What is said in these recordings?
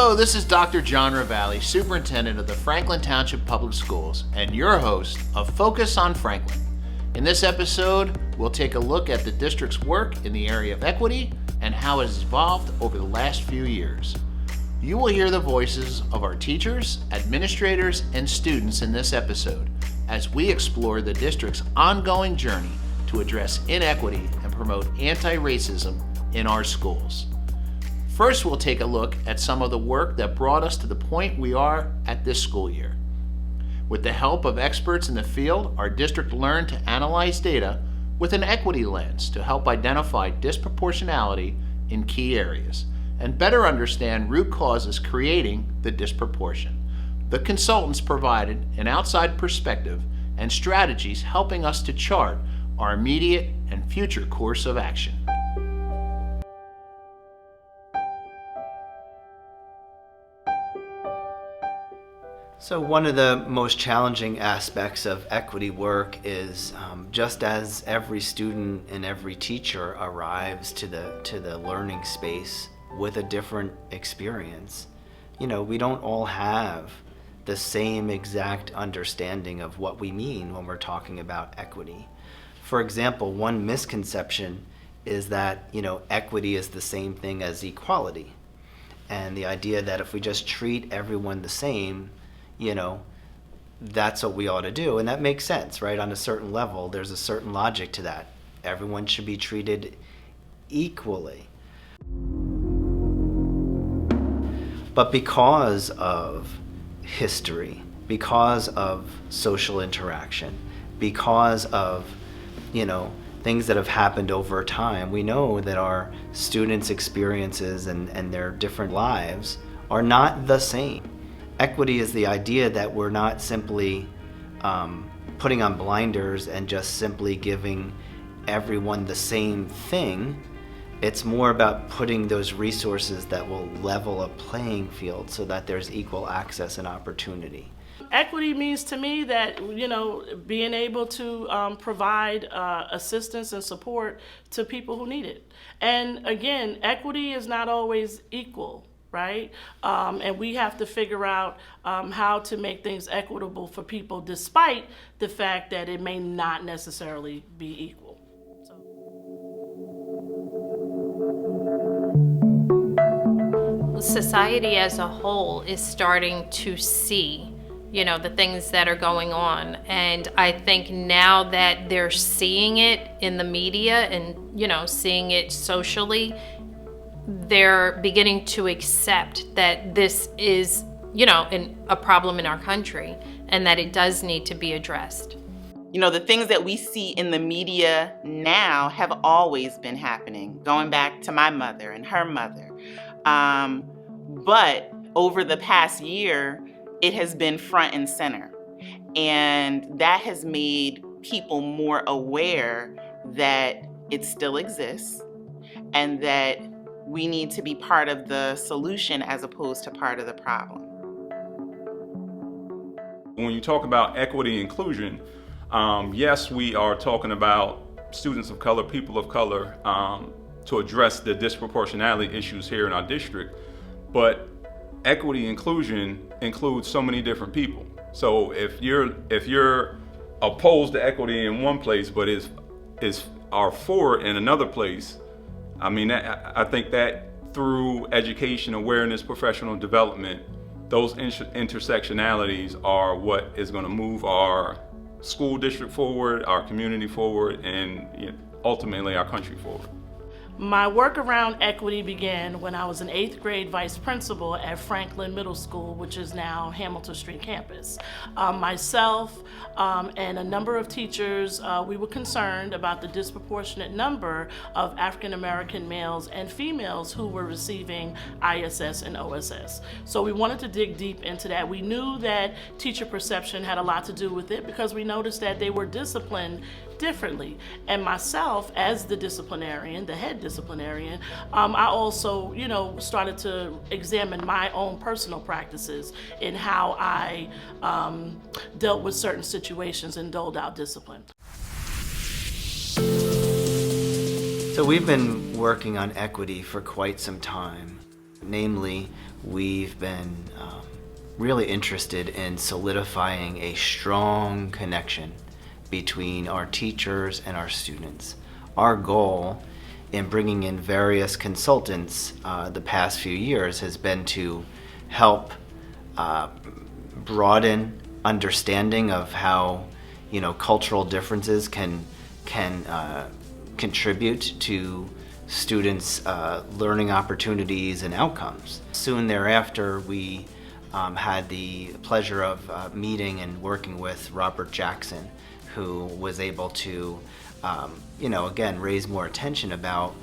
Hello, this is Dr. John Ravalli, Superintendent of the Franklin Township Public Schools, and your host of Focus on Franklin. In this episode, we'll take a look at the district's work in the area of equity and how it has evolved over the last few years. You will hear the voices of our teachers, administrators, and students in this episode as we explore the district's ongoing journey to address inequity and promote anti-racism in our schools. First, we'll take a look at some of the work that brought us to the point we are at this school year. With the help of experts in the field, our district learned to analyze data with an equity lens to help identify disproportionality in key areas and better understand root causes creating the disproportion. The consultants provided an outside perspective and strategies helping us to chart our immediate and future course of action. So one of the most challenging aspects of equity work is just as every student and every teacher arrives to the learning space with a different experience, we don't all have the same exact understanding of what we mean when we're talking about equity. For example, one misconception is that equity is the same thing as equality, and the idea that if we just treat everyone the same, that's what we ought to do. And that makes sense, right? On a certain level, there's a certain logic to that. Everyone should be treated equally. But because of history, because of social interaction, because of, things that have happened over time, we know that our students' experiences and their different lives are not the same. Equity is the idea that we're not simply putting on blinders and just simply giving everyone the same thing. It's more about putting those resources that will level a playing field so that there's equal access and opportunity. Equity means to me that, being able to provide assistance and support to people who need it. And again, equity is not always equal. Right? And we have to figure out how to make things equitable for people despite the fact that it may not necessarily be equal. Society as a whole is starting to see, the things that are going on. And I think now that they're seeing it in the media and, seeing it socially, they're beginning to accept that this is, a problem in our country and that it does need to be addressed. The things that we see in the media now have always been happening, going back to my mother and her mother. But over the past year, it has been front and center. And that has made people more aware that it still exists and that we need to be part of the solution as opposed to part of the problem. When you talk about equity and inclusion, yes, we are talking about students of color, people of color, to address the disproportionality issues here in our district. But equity and inclusion includes so many different people. So if you're opposed to equity in one place, but are for it in another place, I think that through education, awareness, professional development, those intersectionalities are what is going to move our school district forward, our community forward, and ultimately our country forward. My work around equity began when I was an 8th grade vice principal at Franklin Middle School, which is now Hamilton Street campus. Myself and a number of teachers, we were concerned about the disproportionate number of African American males and females who were receiving ISS and OSS. So we wanted to dig deep into that. We knew that teacher perception had a lot to do with it because we noticed that they were disciplined differently. And myself, as the disciplinarian, the head disciplinarian, I also, started to examine my own personal practices in how I dealt with certain situations and doled out discipline. So we've been working on equity for quite some time. Namely, we've been really interested in solidifying a strong connection between our teachers and our students. Our goal in bringing in various consultants the past few years has been to help broaden understanding of how cultural differences can contribute to students' learning opportunities and outcomes. Soon thereafter, we had the pleasure of meeting and working with Robert Jackson, who was able to, again, raise more attention about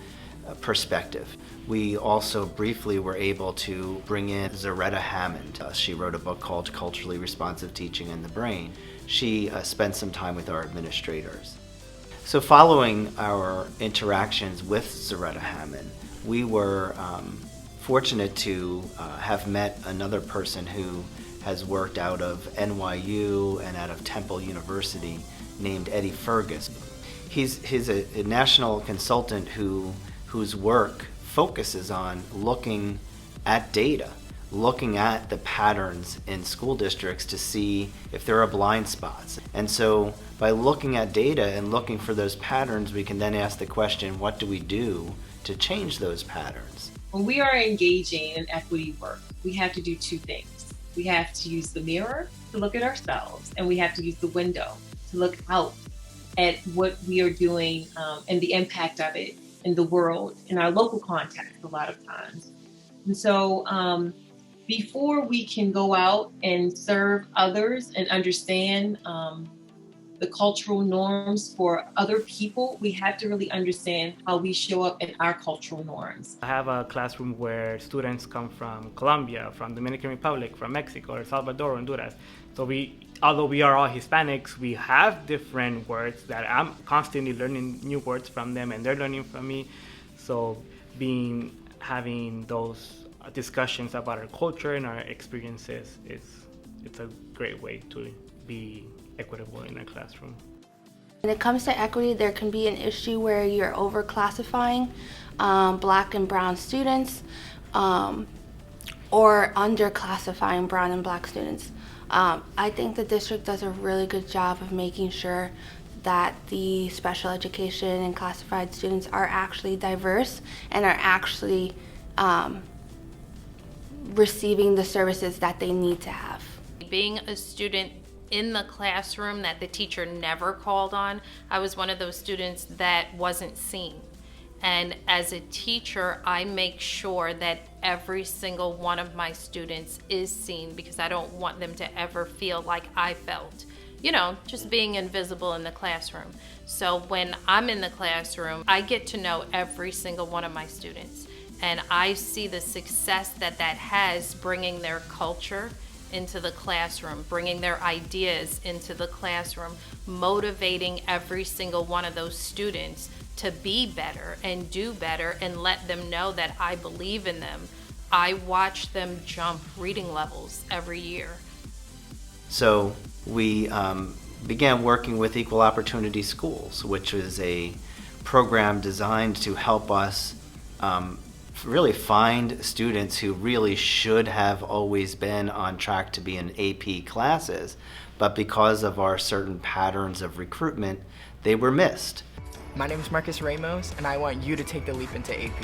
perspective. We also briefly were able to bring in Zaretta Hammond. She wrote a book called Culturally Responsive Teaching in the Brain. She spent some time with our administrators. So following our interactions with Zaretta Hammond, we were fortunate to have met another person who has worked out of NYU and out of Temple University named Eddie Fergus. He's a national consultant whose work focuses on looking at data, looking at the patterns in school districts to see if there are blind spots. And so by looking at data and looking for those patterns, we can then ask the question, what do we do to change those patterns? When we are engaging in equity work, we have to do two things. We have to use the mirror to look at ourselves, and we have to use the window to look out at what we are doing and the impact of it in the world, in our local context a lot of times. And so before we can go out and serve others and understand the cultural norms for other people, we have to really understand how we show up in our cultural norms. I have a classroom where students come from Colombia, from Dominican Republic, from Mexico, El Salvador, Honduras. So although we are all Hispanics, we have different words that I'm constantly learning new words from them and they're learning from me. So having those discussions about our culture and our experiences, it's a great way to be equitable in a classroom. When it comes to equity, there can be an issue where you're over-classifying Black and brown students or under-classifying brown and Black students. I think the district does a really good job of making sure that the special education and classified students are actually diverse and are actually receiving the services that they need to have. Being a student in the classroom that the teacher never called on, I was one of those students that wasn't seen. And as a teacher, I make sure that every single one of my students is seen because I don't want them to ever feel like I felt, just being invisible in the classroom. So when I'm in the classroom, I get to know every single one of my students. And I see the success that has bringing their culture into the classroom, bringing their ideas into the classroom, motivating every single one of those students to be better and do better and let them know that I believe in them. I watch them jump reading levels every year. So we began working with Equal Opportunity Schools, which is a program designed to help us really find students who really should have always been on track to be in AP classes, but because of our certain patterns of recruitment, they were missed. My name is Marcus Ramos, and I want you to take the leap into AP.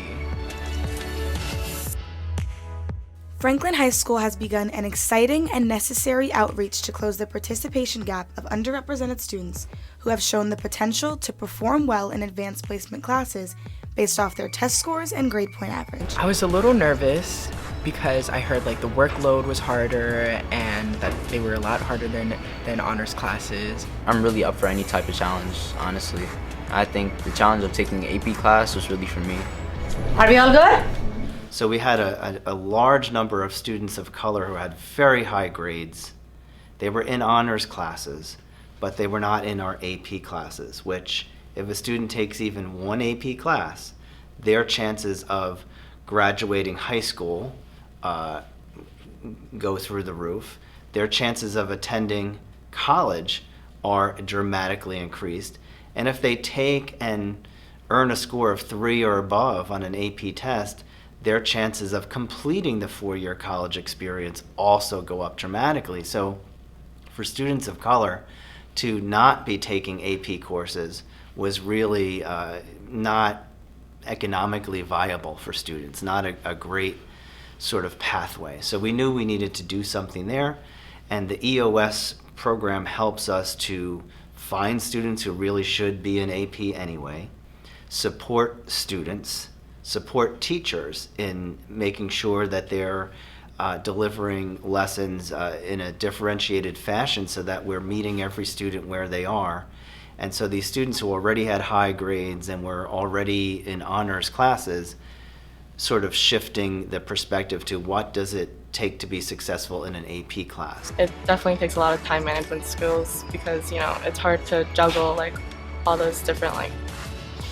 Franklin High School has begun an exciting and necessary outreach to close the participation gap of underrepresented students who have shown the potential to perform well in advanced placement classes based off their test scores and grade point average. I was a little nervous because I heard the workload was harder and that they were a lot harder than honors classes. I'm really up for any type of challenge, honestly. I think the challenge of taking an AP class was really for me. Are we all good? So we had a large number of students of color who had very high grades. They were in honors classes, but they were not in our AP classes, which if a student takes even one AP class, their chances of graduating high school go through the roof. Their chances of attending college are dramatically increased. And if they take and earn a score of 3 or above on an AP test, their chances of completing the 4-year college experience also go up dramatically. So for students of color to not be taking AP courses was really not economically viable for students, not a great sort of pathway. So we knew we needed to do something there, and the EOS program helps us to find students who really should be in AP anyway, support students, support teachers in making sure that they're delivering lessons in a differentiated fashion so that we're meeting every student where they are. And so these students who already had high grades and were already in honors classes, sort of shifting the perspective to what does it take to be successful in an AP class. It definitely takes a lot of time management skills because, it's hard to juggle like all those different like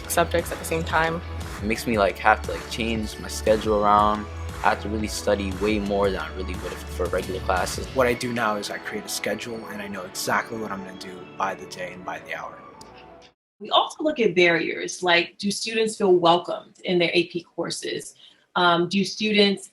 subjects at the same time. It makes me have to change my schedule around. I have to really study way more than I really would for regular classes. What I do now is I create a schedule and I know exactly what I'm going to do by the day and by the hour. We also look at barriers, like do students feel welcomed in their AP courses? Do students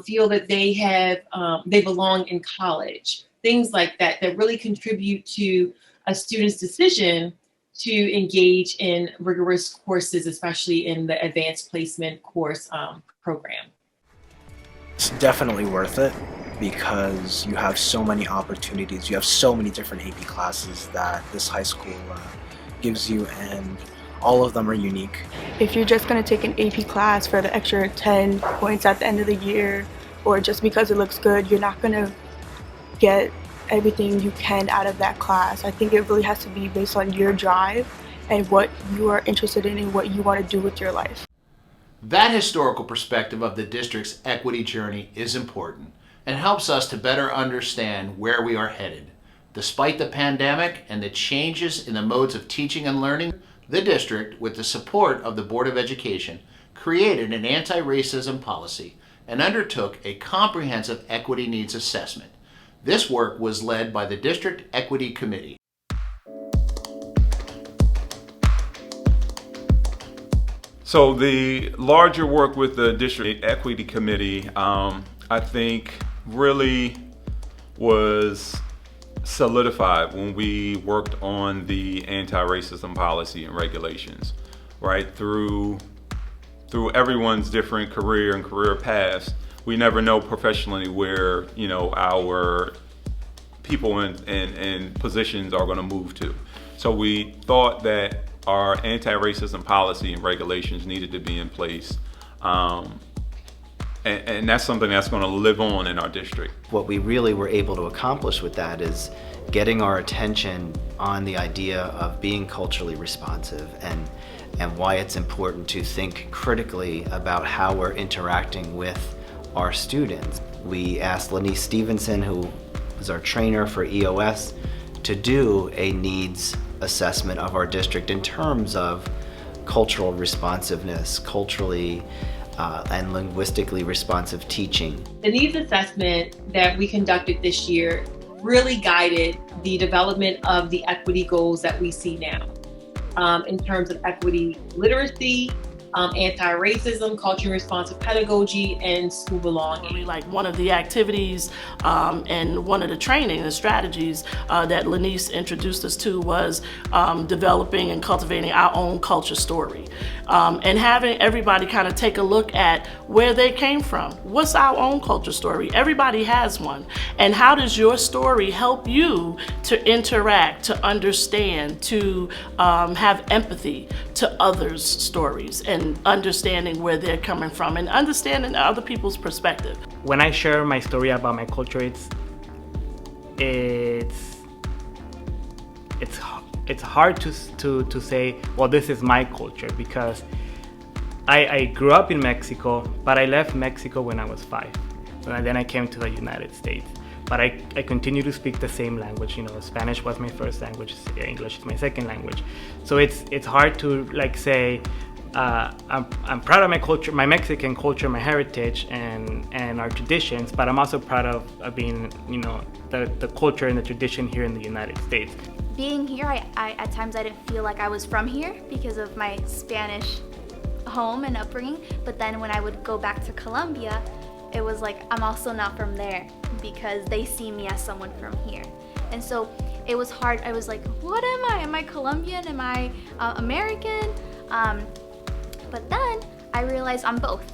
feel that they belong in college? Things like that really contribute to a student's decision to engage in rigorous courses, especially in the advanced placement course program. It's definitely worth it because you have so many opportunities. You have so many different AP classes that this high school gives you, and all of them are unique. If you're just going to take an AP class for the extra 10 points at the end of the year, or just because it looks good, you're not going to get everything you can out of that class. I think it really has to be based on your drive and what you are interested in and what you want to do with your life. That historical perspective of the district's equity journey is important and helps us to better understand where we are headed. Despite the pandemic and the changes in the modes of teaching and learning, the district, with the support of the Board of Education, created an anti-racism policy and undertook a comprehensive equity needs assessment. This work was led by the District Equity Committee. So the larger work with the District Equity Committee, I think really was solidified when we worked on the anti-racism policy and regulations, right? Through everyone's different career and career paths, we never know professionally where, our people in positions are going to move to. So we thought that our anti-racism policy and regulations needed to be in place. And that's something that's going to live on in our district. What we really were able to accomplish with that is getting our attention on the idea of being culturally responsive and why it's important to think critically about how we're interacting with our students. We asked Lanice Stevenson, who was our trainer for EOS, to do a needs assessment of our district in terms of cultural responsiveness, culturally and linguistically responsive teaching. The needs assessment that we conducted this year really guided the development of the equity goals that we see now in terms of equity literacy, anti-racism, culturally responsive pedagogy, and school belonging. Like one of the activities and one of the training and strategies that Lanice introduced us to was developing and cultivating our own culture story. And having everybody kind of take a look at where they came from. What's our own culture story? Everybody has one. And how does your story help you to interact, to understand, to have empathy to others' stories and understanding where they're coming from and understanding other people's perspective. When I share my story about my culture, it's hard to say, well, this is my culture, because I grew up in Mexico, but I left Mexico when I was 5. And then I came to the United States. But I continue to speak the same language. Spanish was my first language, English is my second language. So it's hard to say, I'm proud of my culture, my Mexican culture, my heritage, and our traditions, but I'm also proud of being, the culture and the tradition here in the United States. Being here, I at times I didn't feel like I was from here because of my Spanish home and upbringing, but then when I would go back to Colombia, it was like I'm also not from there because they see me as someone from here. And so it was hard. I was like, what am I? Am I Colombian? Am I American? But then I realized I'm both.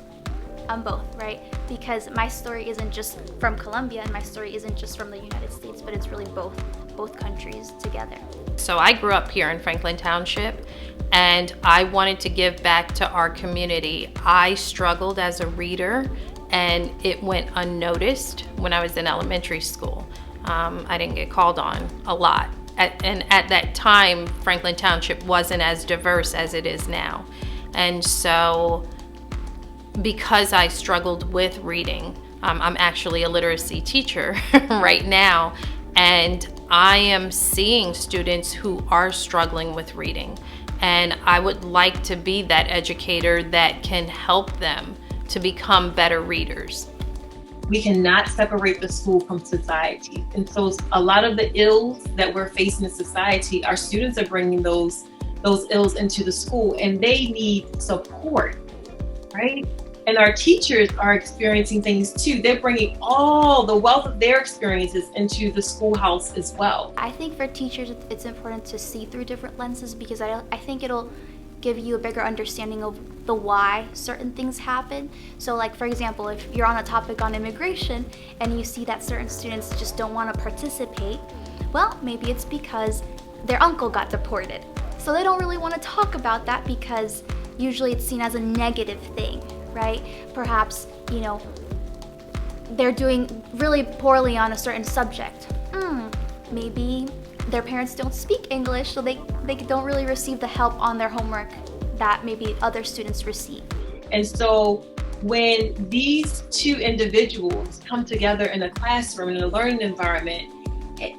I'm both, right? Because my story isn't just from Colombia and my story isn't just from the United States, but it's really both countries together. So I grew up here in Franklin Township, and I wanted to give back to our community. I struggled as a reader, and it went unnoticed when I was in elementary school. I didn't get called on a lot. And at that time, Franklin Township wasn't as diverse as it is now. And so because I struggled with reading, I'm actually a literacy teacher right now, and I am seeing students who are struggling with reading. And I would like to be that educator that can help them to become better readers. We cannot separate the school from society. And so a lot of the ills that we're facing in society, our students are bringing those ills into the school, and they need support, right? And our teachers are experiencing things too. They're bringing all the wealth of their experiences into the schoolhouse as well. I think for teachers, it's important to see through different lenses because I think it'll give you a bigger understanding of the why certain things happen. So like, for example, if you're on a topic on immigration and you see that certain students just don't want to participate, well, maybe it's because their uncle got deported. So they don't really want to talk about that because usually it's seen as a negative thing, right? Perhaps, they're doing really poorly on a certain subject. Maybe their parents don't speak English, so they don't really receive the help on their homework that maybe other students receive. And so when these two individuals come together in a classroom, in a learning environment,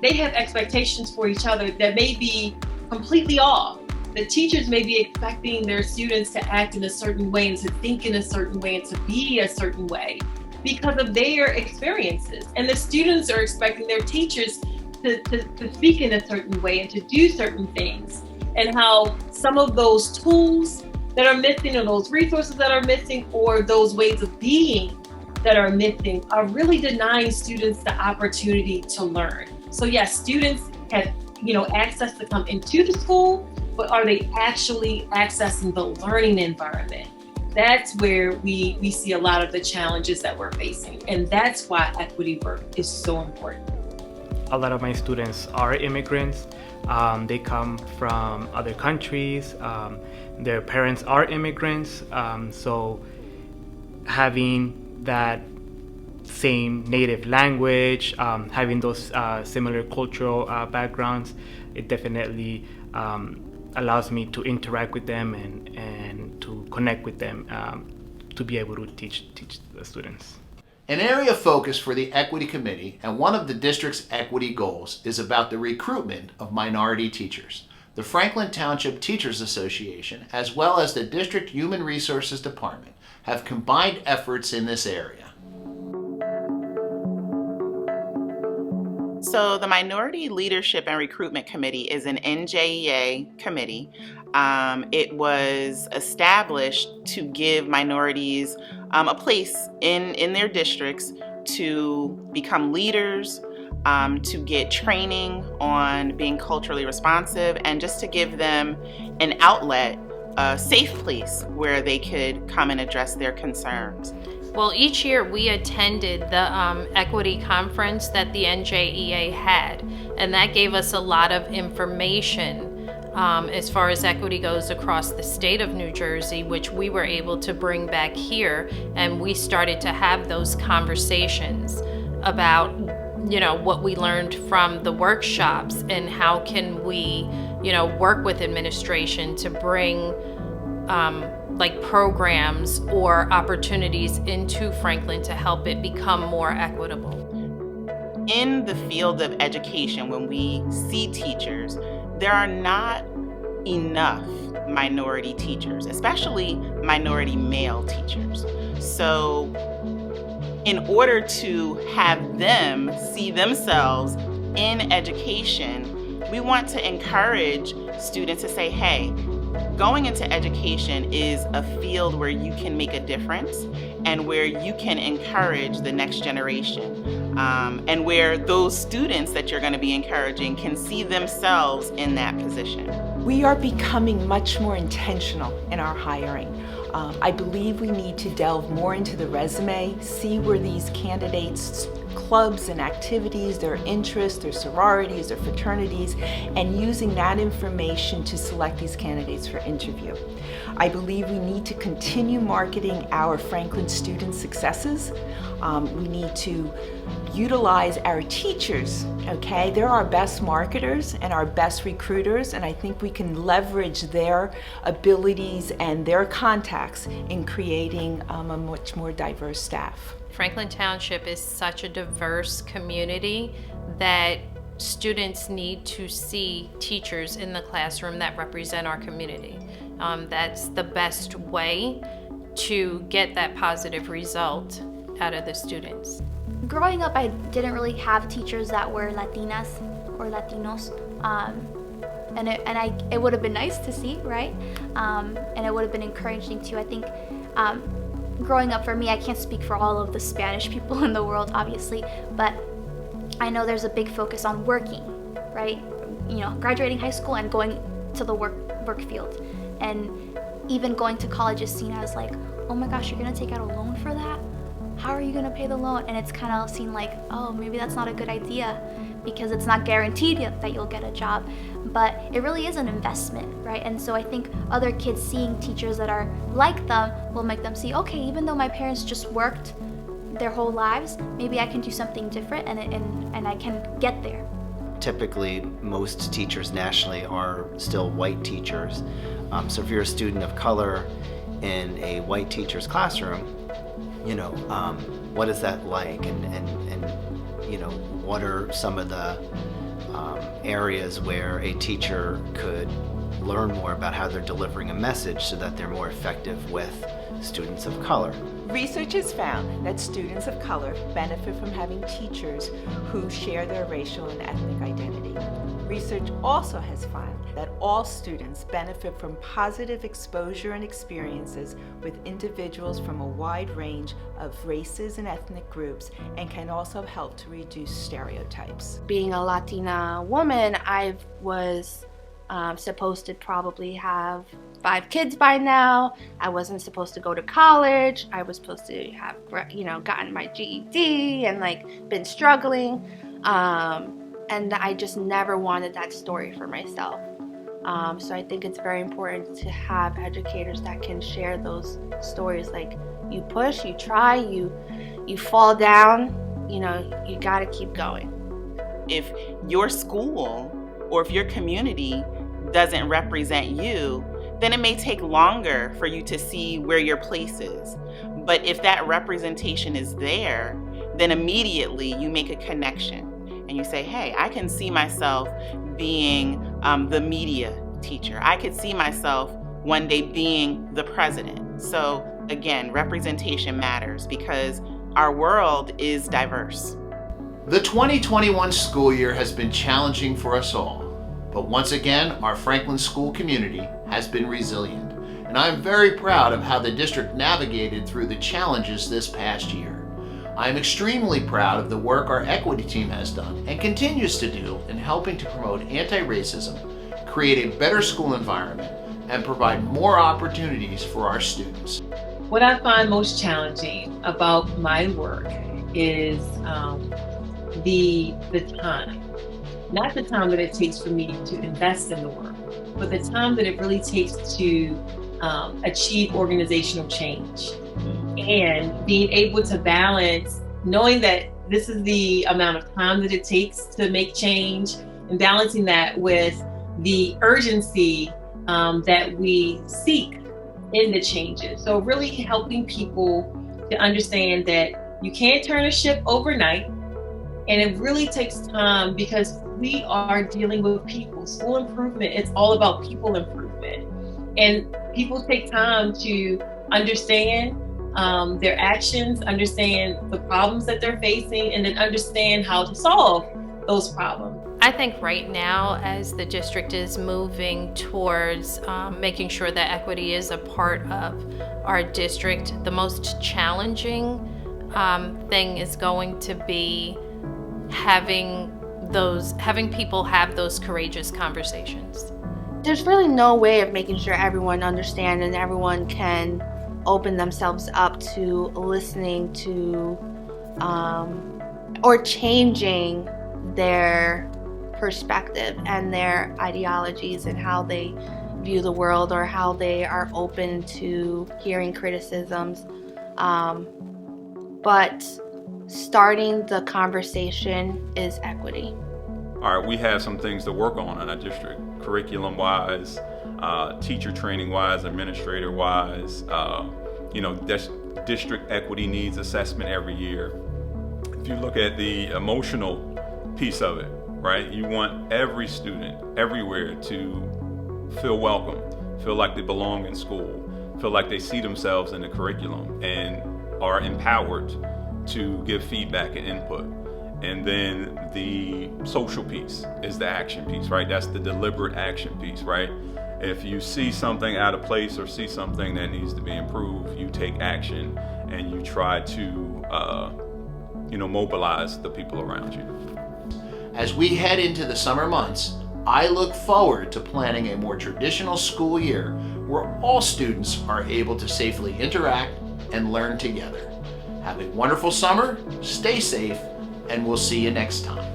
they have expectations for each other that may be completely off. The teachers may be expecting their students to act in a certain way and to think in a certain way and to be a certain way because of their experiences. And the students are expecting their teachers to speak in a certain way and to do certain things. And how some of those tools that are missing or those resources that are missing or those ways of being that are missing are really denying students the opportunity to learn. So yes, students have access to come into the school, but are they actually accessing the learning environment? That's where we see a lot of the challenges that we're facing. And that's why equity work is so important. A lot of my students are immigrants. They come from other countries. Their parents are immigrants. So having that same native language, having those similar cultural backgrounds, it definitely allows me to interact with them and to connect with them to be able to teach the students. An area of focus for the Equity Committee and one of the district's equity goals is about the recruitment of minority teachers. The Franklin Township Teachers Association, as well as the District Human Resources Department, have combined efforts in this area. So the Minority Leadership and Recruitment Committee is an NJEA committee. It was established to give minorities a place in their districts to become leaders, to get training on being culturally responsive, and just to give them an outlet, a safe place where they could come and address their concerns. Well, each year we attended the equity conference that the NJEA had, and that gave us a lot of information as far as equity goes across the state of New Jersey, which we were able to bring back here, and we started to have those conversations about what we learned from the workshops and how can we work with administration to bring programs or opportunities into Franklin to help it become more equitable. In the field of education, when we see teachers, there are not enough minority teachers, especially minority male teachers. So in order to have them see themselves in education, we want to encourage students to say, hey, Going into education is a field where you can make a difference and where you can encourage the next generation, and where those students that you're going to be encouraging can see themselves in that position. We are becoming much more intentional in our hiring. I believe we need to delve more into the resume, see where these candidates' clubs and activities, their interests, their sororities, their fraternities, and using that information to select these candidates for interview. I believe we need to continue marketing our Franklin student successes. We need to utilize our teachers, okay? They're our best marketers and our best recruiters, and I think we can leverage their abilities and their contacts in creating a much more diverse staff. Franklin Township is such a diverse community that students need to see teachers in the classroom that represent our community. That's the best way to get that positive result out of the students. Growing up, I didn't really have teachers that were Latinas or Latinos, and it would have been nice to see, right? And it would have been encouraging too. I think growing up for me, I can't speak for all of the Spanish people in the world, obviously, but I know there's a big focus on working, right? You know, graduating high school and going to the work field, and even going to college is seen as like, oh my gosh, you're gonna take out a loan for that? How are you gonna pay the loan? And it's kind of seen like, oh, maybe that's not a good idea because it's not guaranteed that you'll get a job, but it really is an investment, right? And so I think other kids seeing teachers that are like them will make them see, okay, even though my parents just worked their whole lives, maybe I can do something different and I can get there. Typically, most teachers nationally are still white teachers. So if you're a student of color in a white teacher's classroom, you know, what is that like? And you know, what are some of the areas where a teacher could learn more about how they're delivering a message so that they're more effective with students of color? Research has found that students of color benefit from having teachers who share their racial and ethnic identity. Research also has found that all students benefit from positive exposure and experiences with individuals from a wide range of races and ethnic groups, and can also help to reduce stereotypes. Being a Latina woman, I was supposed to probably have 5 kids by now. I wasn't supposed to go to college. I was supposed to have, you know, gotten my GED and like been struggling. And I just never wanted that story for myself. So I think it's very important to have educators that can share those stories. Like, you push, you try, you fall down, you know, you gotta keep going. If your school or if your community doesn't represent you, then it may take longer for you to see where your place is. But if that representation is there, then immediately you make a connection and you say, hey, I can see myself being the media teacher. I could see myself one day being the president. So again, representation matters because our world is diverse. The 2021 school year has been challenging for us all, but once again, our Franklin school community has been resilient, and I'm very proud of how the district navigated through the challenges this past year. I'm extremely proud of the work our equity team has done and continues to do in helping to promote anti-racism, create a better school environment, and provide more opportunities for our students. What I find most challenging about my work is the time. Not the time that it takes for me to invest in the work, but the time that it really takes to achieve organizational change. And being able to balance, knowing that this is the amount of time that it takes to make change, and balancing that with the urgency that we seek in the changes. So really helping people to understand that you can't turn a ship overnight, and it really takes time because we are dealing with people. School improvement, it's all about people improvement. And people take time to understand their actions, understand the problems that they're facing, and then understand how to solve those problems. I I think right now, as the district is moving towards making sure that equity is a part of our district, the most challenging thing is going to be having people have those courageous conversations. There's really no way of making sure everyone understands and everyone can open themselves up to listening to or changing their perspective and their ideologies and how they view the world or how they are open to hearing criticisms. But starting the conversation is equity. All right, we have some things to work on in our district, curriculum-wise, teacher training-wise, administrator-wise. District equity needs assessment every year. If you look at the emotional piece of it, right, you want every student everywhere to feel welcome, feel like they belong in school, feel like they see themselves in the curriculum and are empowered to give feedback and input. And then the social piece is the action piece, right? That's the deliberate action piece, right? If you see something out of place or see something that needs to be improved, you take action and you try to, mobilize the people around you. As we head into the summer months, I look forward to planning a more traditional school year where all students are able to safely interact and learn together. Have a wonderful summer, stay safe, and we'll see you next time.